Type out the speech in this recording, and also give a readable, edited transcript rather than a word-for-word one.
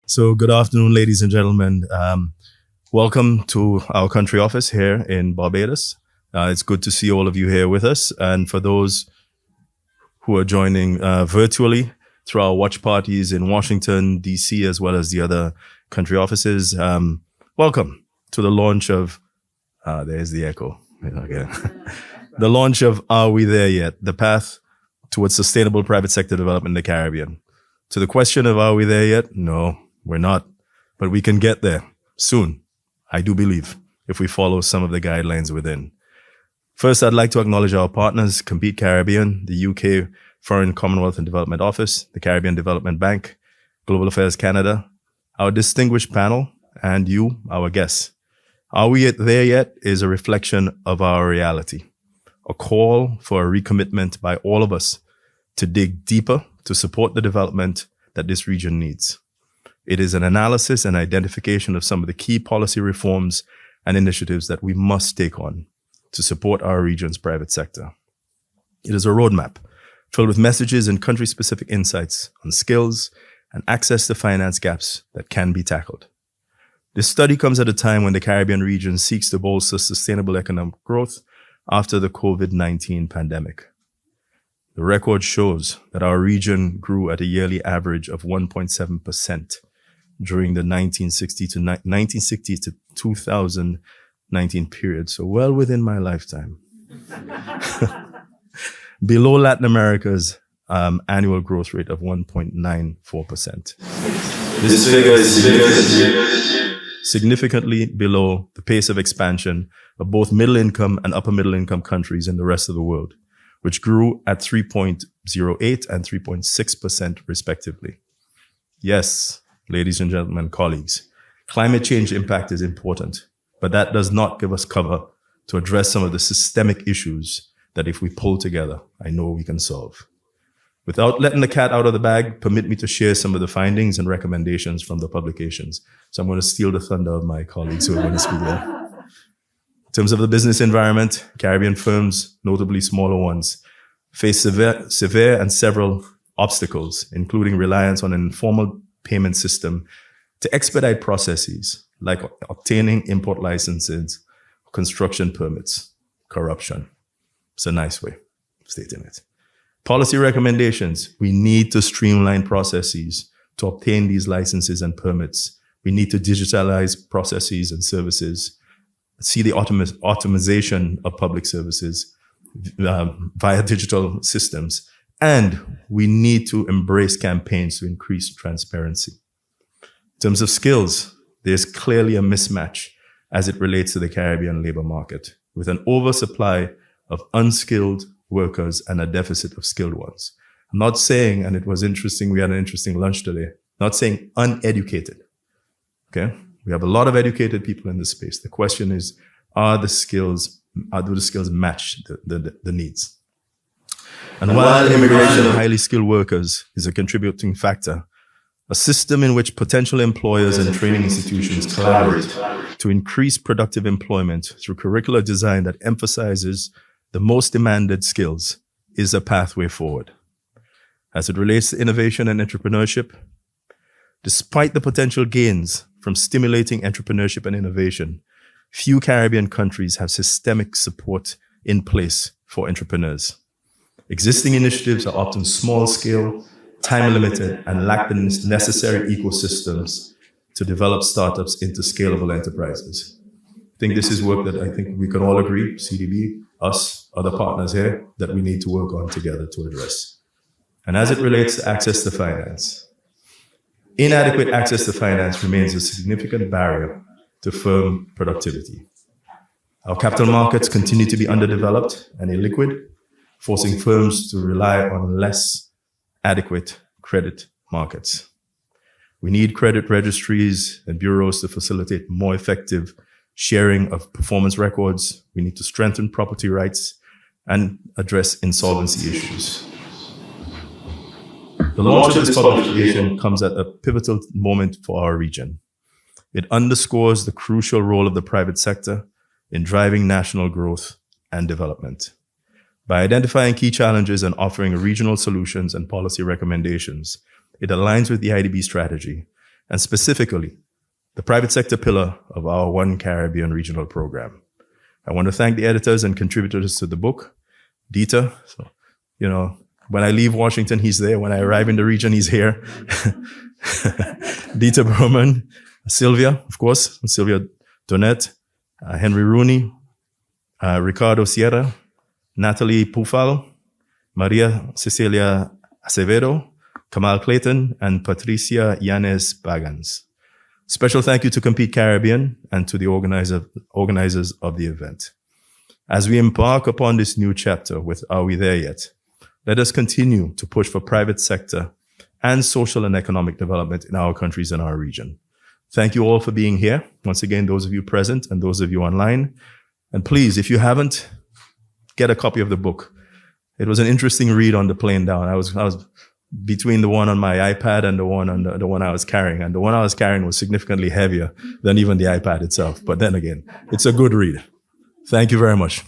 So, good afternoon, ladies and gentlemen. Welcome to our country office here in Barbados. It's good to see all of you here with us. And for those who are joining virtually through our watch parties in Washington, D.C., as well as the other country offices, welcome to the launch of, there's the echo. Okay. The launch of Are We There Yet? The path towards sustainable private sector development in the Caribbean. To the question of are we there yet? No, we're not. But we can get there soon, I do believe, if we follow some of the guidelines within. First, I'd like to acknowledge our partners, Compete Caribbean, the UK Foreign Commonwealth and Development Office, the Caribbean Development Bank, Global Affairs Canada, our distinguished panel, and you, our guests. Are we there yet is a reflection of our reality, a call for a recommitment by all of us to dig deeper to support the development that this region needs. It is an analysis and identification of some of the key policy reforms and initiatives that we must take on to support our region's private sector. It is a roadmap filled with messages and country-specific insights on skills and access to finance gaps that can be tackled. This study comes at a time when the Caribbean region seeks to bolster sustainable economic growth after the COVID-19 pandemic. The record shows that our region grew at a yearly average of 1.7% during the 1960 to 2019 period, so well within my lifetime. Below Latin America's annual growth rate of 1.94%. This figure is significantly below the pace of expansion of both middle-income and upper-middle-income countries in the rest of the world, which grew at 3.08 and 3.6% respectively. Yes, ladies and gentlemen, colleagues, climate change impact is important, but that does not give us cover to address some of the systemic issues that if we pull together, I know we can solve. Without letting the cat out of the bag, permit me to share some of the findings and recommendations from the publications. So I'm going to steal the thunder of my colleagues who are going to speak there. In terms of the business environment, Caribbean firms, notably smaller ones, face severe and several obstacles, including reliance on an informal payment system to expedite processes like obtaining import licenses, construction permits, corruption. It's a nice way of stating it. Policy recommendations. We need to streamline processes to obtain these licenses and permits. We need to digitalize processes and services, see the automation of public services via digital systems. And we need to embrace campaigns to increase transparency. In terms of skills, there's clearly a mismatch as it relates to the Caribbean labor market, with an oversupply of unskilled workers and a deficit of skilled ones. I'm not saying, and it was interesting, we had an interesting lunch today, not saying uneducated, okay? We have a lot of educated people in this space. The question is, do the skills match the needs? And while immigration of highly skilled workers is a contributing factor, a system in which potential employers and training institutions collaborate to increase productive employment through curricular design that emphasizes the most demanded skills is a pathway forward. As it relates to innovation and entrepreneurship, despite the potential gains from stimulating entrepreneurship and innovation, few Caribbean countries have systemic support in place for entrepreneurs. Existing initiatives are often small scale, time limited, and lack the necessary ecosystems to develop startups into scalable enterprises. I think this is work that I think we can all agree, CDB, us, other partners here, that we need to work on together to address. And as it relates to access to finance, inadequate access to finance remains a significant barrier to firm productivity. Our capital markets continue to be underdeveloped and illiquid, forcing firms to rely on less adequate credit markets. We need credit registries and bureaus to facilitate more effective sharing of performance records. We need to strengthen property rights and address insolvency issues. The launch of this publication comes at a pivotal moment for our region. It underscores the crucial role of the private sector in driving national growth and development. By identifying key challenges and offering regional solutions and policy recommendations, it aligns with the IDB strategy and specifically the private sector pillar of our One Caribbean regional program. I want to thank the editors and contributors to the book, Dieter. So, when I leave Washington, he's there. When I arrive in the region, he's here. Dieter Berman, Sylvia, of course, Sylvia Donette, Henry Rooney, Ricardo Sierra, Natalie Pufal, Maria Cecilia Acevedo, Kamal Clayton, and Patricia Yanes Bagans. Special thank you to Compete Caribbean and to the organizers of the event. As we embark upon this new chapter with Are We There Yet? Let us continue to push for private sector and social and economic development in our countries and our region. Thank you all for being here. Once again, those of you present and those of you online. And please, if you haven't, get a copy of the book. It was an interesting read on the plane down. I was between the one on my iPad and the one I was carrying. And the one I was carrying was significantly heavier than even the iPad itself. But then again, it's a good read. Thank you very much.